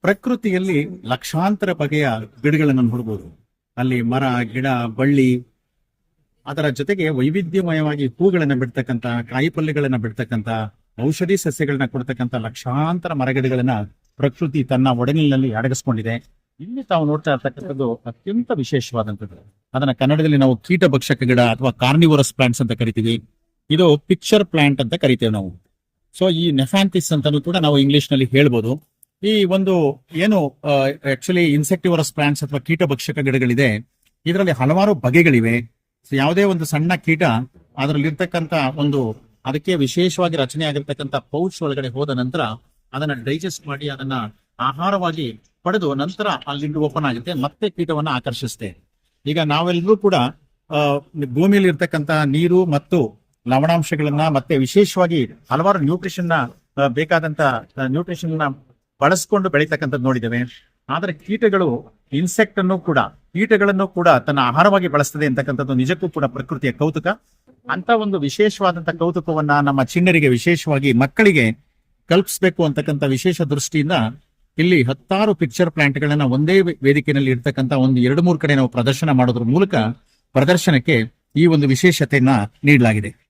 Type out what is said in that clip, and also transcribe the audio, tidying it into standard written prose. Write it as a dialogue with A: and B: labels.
A: ಪ್ರಕೃತಿಯಲ್ಲಿ ಲಕ್ಷಾಂತರ ಬಗೆಯ ಗಿಡಗಳನ್ನು ನೋಡಬಹುದು. ಅಲ್ಲಿ ಮರ, ಗಿಡ, ಬಳ್ಳಿ, ಅದರ ಜೊತೆಗೆ ವೈವಿಧ್ಯಮಯವಾಗಿ ಹೂಗಳನ್ನ ಬಿಡ್ತಕ್ಕಂತ, ಕಾಯಿಪಲ್ಯಗಳನ್ನ ಬಿಡ್ತಕ್ಕಂತ, ಔಷಧಿ ಸಸ್ಯಗಳನ್ನ ಕೊಡ್ತಕ್ಕಂತ ಲಕ್ಷಾಂತರ ಮರಗಿಡಗಳನ್ನ ಪ್ರಕೃತಿ ತನ್ನ ಒಡಲಿನಲ್ಲಿ ಅಡಗಿಸ್ಕೊಂಡಿದೆ. ಇಲ್ಲಿ ತಾವು ನೋಡ್ತಾ ಇರ್ತಕ್ಕಂಥದ್ದು ಅತ್ಯಂತ ವಿಶೇಷವಾದಂಥದ್ದು. ಅದನ್ನ ಕನ್ನಡದಲ್ಲಿ ನಾವು ಕೀಟ ಭಕ್ಷಕ ಗಿಡ ಅಥವಾ ಕಾರ್ನಿವರಸ್ ಪ್ಲಾಂಟ್ಸ್ ಅಂತ ಕರಿತೀವಿ. ಇದು ಪಿಕ್ಚರ್ ಪ್ಲಾಂಟ್ ಅಂತ ಕರಿತೇವೆ ನಾವು. ಸೊ ಈ ನೆಫಾಂಥಿಸ್ ಅಂತಾನು ಕೂಡ ನಾವು ಇಂಗ್ಲಿಷ್ ನಲ್ಲಿ ಹೇಳ್ಬೋದು. ಈ ಒಂದು ಏನು ಆಕ್ಚುಲಿ ಇನ್ಸೆಕ್ಟಿವರಸ್ ಪ್ಲಾಂಟ್ಸ್ ಅಥವಾ ಕೀಟ ಭಕ್ಷಕ ಗಿಡಗಳಿದೆ, ಇದರಲ್ಲಿ ಹಲವಾರು ಬಗೆಗಳಿವೆ. ಯಾವುದೇ ಒಂದು ಸಣ್ಣ ಕೀಟ ಅದರಲ್ಲಿರ್ತಕ್ಕಂಥ ಅದಕ್ಕೆ ವಿಶೇಷವಾಗಿ ರಚನೆ ಆಗಿರ್ತಕ್ಕಂಥ ಪೌಚ್ ಒಳಗಡೆ ಹೋದ ನಂತರ ಅದನ್ನ ಡೈಜೆಸ್ಟ್ ಮಾಡಿ ಅದನ್ನ ಆಹಾರವಾಗಿ ಪಡೆದು ನಂತರ ಅಲ್ಲಿಂದ ಓಪನ್ ಆಗುತ್ತೆ, ಮತ್ತೆ ಕೀಟವನ್ನ ಆಕರ್ಷಿಸುತ್ತೆ. ಈಗ ನಾವೆಲ್ಲರೂ ಕೂಡ ಭೂಮಿಯಲ್ಲಿ ಇರ್ತಕ್ಕಂಥ ನೀರು ಮತ್ತು ಲವಣಾಂಶಗಳನ್ನ ಮತ್ತೆ ವಿಶೇಷವಾಗಿ ಹಲವಾರು ನ್ಯೂಟ್ರಿಷನ್ ಬೇಕಾದಂತ ನ್ಯೂಟ್ರಿಷನ್ ಬಳಸ್ಕೊಂಡು ಬೆಳೀತಕ್ಕಂಥದ್ದು ನೋಡಿದ್ದೇವೆ. ಆದ್ರೆ ಕೀಟಗಳನ್ನು ಕೂಡ ತನ್ನ ಆಹಾರವಾಗಿ ಬಳಸ್ತದೆ ಅಂತಕ್ಕಂಥದ್ದು ನಿಜಕ್ಕೂ ಕೂಡ ಪ್ರಕೃತಿಯ ಕೌತುಕ. ಅಂತ ಒಂದು ವಿಶೇಷವಾದಂತ ಕೌತುಕವನ್ನ ನಮ್ಮ ಚಿಣ್ಣರಿಗೆ, ವಿಶೇಷವಾಗಿ ಮಕ್ಕಳಿಗೆ ಕಲ್ಪಿಸಬೇಕು ಅಂತಕ್ಕಂಥ ವಿಶೇಷ ದೃಷ್ಟಿಯಿಂದ ಇಲ್ಲಿ 10 ಪಿಕ್ಚರ್ ಪ್ಲಾಂಟ್ ಗಳನ್ನ ಒಂದೇ ವೇದಿಕೆಯಲ್ಲಿ ಇರ್ತಕ್ಕಂಥ 2-3 ಕಡೆ ನಾವು ಪ್ರದರ್ಶನ ಮಾಡೋದ್ರ ಮೂಲಕ ಪ್ರದರ್ಶನಕ್ಕೆ ಈ ಒಂದು ವಿಶೇಷತೆಯನ್ನ ನೀಡಲಾಗಿದೆ.